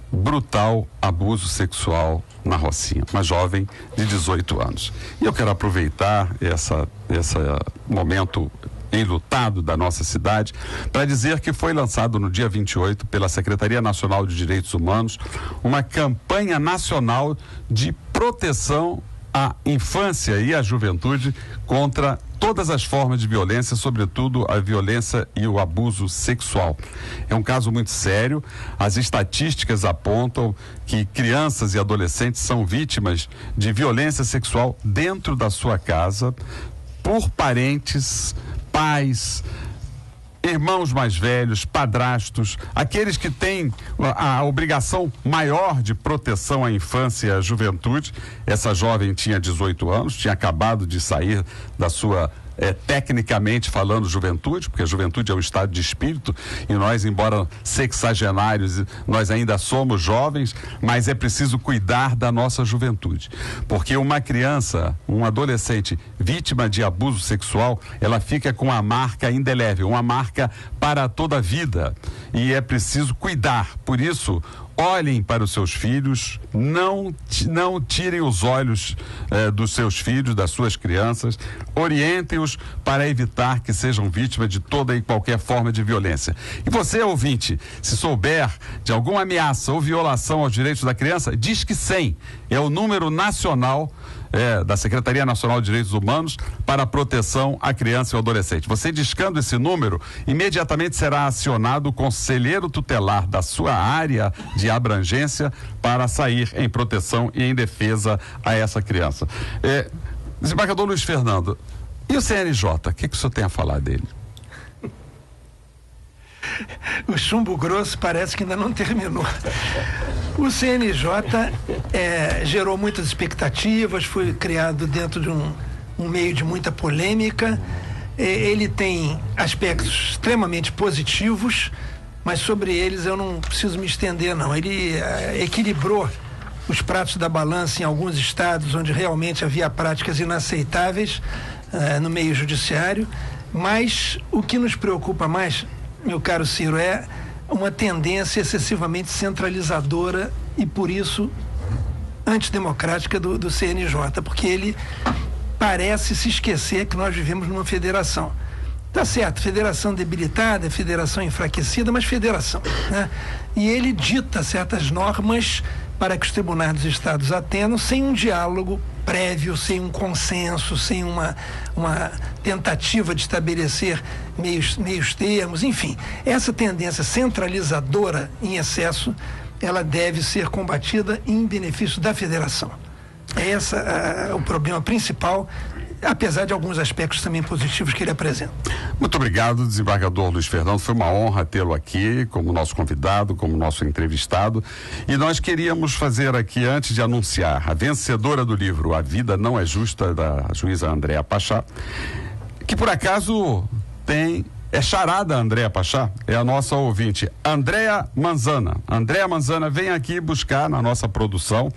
brutal abuso sexual na Rocinha, uma jovem de 18 anos. E eu quero aproveitar esse momento enlutado da nossa cidade para dizer que foi lançado no dia 28 pela Secretaria Nacional de Direitos Humanos uma campanha nacional de proteção à infância e à juventude contra todas as formas de violência, sobretudo a violência e o abuso sexual. É um caso muito sério. As estatísticas apontam que crianças e adolescentes são vítimas de violência sexual dentro da sua casa por parentes, pais, irmãos mais velhos, padrastos, aqueles que têm a obrigação maior de proteção à infância e à juventude. Essa jovem tinha 18 anos, tinha acabado de sair da sua, tecnicamente falando, juventude, porque a juventude é um estado de espírito e nós, embora sexagenários, nós ainda somos jovens, mas é preciso cuidar da nossa juventude, porque uma criança, um adolescente vítima de abuso sexual, ela fica com uma marca indelével, uma marca para toda a vida, e é preciso cuidar. Por isso, olhem para os seus filhos, não tirem os olhos dos seus filhos, das suas crianças, orientem-os para evitar que sejam vítimas de toda e qualquer forma de violência. E você, ouvinte, se souber de alguma ameaça ou violação aos direitos da criança, diz que 100 é o número nacional da Secretaria Nacional de Direitos Humanos para a proteção à criança e ao adolescente. Você discando esse número, imediatamente será acionado o conselheiro tutelar da sua área de abrangência para sair em proteção e em defesa a essa criança. Desembargador Luiz Fernando, e o CNJ, o que o senhor tem a falar dele? O chumbo grosso parece que ainda não terminou. O CNJ gerou muitas expectativas, foi criado dentro de um meio de muita polêmica. Ele tem aspectos extremamente positivos, mas sobre eles eu não preciso me estender, não. Ele equilibrou os pratos da balança em alguns estados onde realmente havia práticas inaceitáveis no meio judiciário, mas o que nos preocupa mais, meu caro Ciro, é uma tendência excessivamente centralizadora e, por isso, antidemocrática do CNJ, porque ele parece se esquecer que nós vivemos numa federação. Tá certo, federação debilitada, federação enfraquecida, mas federação, né? E ele dita certas normas para que os tribunais dos estados atendam sem um diálogo prévio, sem um consenso, sem uma tentativa de estabelecer meios termos, enfim. Essa tendência centralizadora em excesso, ela deve ser combatida em benefício da federação. É esse o problema principal, apesar de alguns aspectos também positivos que ele apresenta. Muito obrigado, desembargador Luiz Fernando. Foi uma honra tê-lo aqui como nosso convidado, como nosso entrevistado. E nós queríamos fazer aqui, antes de anunciar a vencedora do livro A Vida Não é Justa, da juíza Andréa Pachá, que por acaso é charada Andréa Pachá, é a nossa ouvinte, Andréa Manzana. Andréa Manzana vem aqui buscar na nossa produção,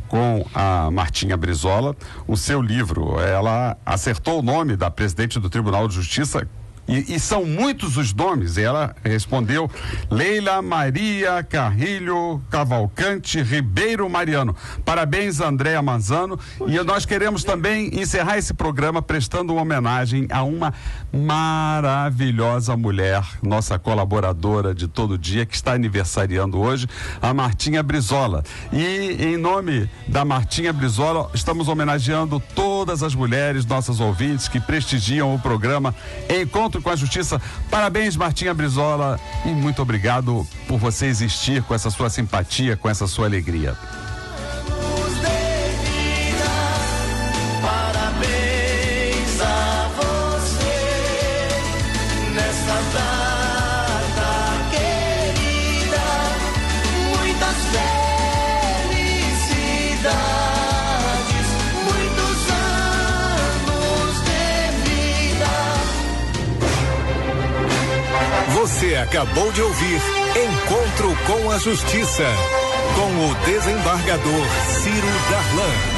com a Martinha Brizola, o seu livro. Ela acertou o nome da presidente do Tribunal de Justiça, e são muitos os nomes, e ela respondeu Leila Maria Carrilho Cavalcante Ribeiro Mariano. Parabéns, Andréa Manzano. E nós queremos também encerrar esse programa prestando uma homenagem a uma maravilhosa mulher, nossa colaboradora de todo dia, que está aniversariando hoje, a Martinha Brizola. E em nome da Martinha Brizola, estamos homenageando todas as mulheres, nossas ouvintes, que prestigiam o programa Encontro com a Justiça. Parabéns, Martinha Brizola, e muito obrigado por você existir com essa sua simpatia, com essa sua alegria. Parabéns a você nessa data querida, muitas felicidades, muitos anos de vida. Você acabou de ouvir Encontro com a Justiça, com o desembargador Ciro Darlan.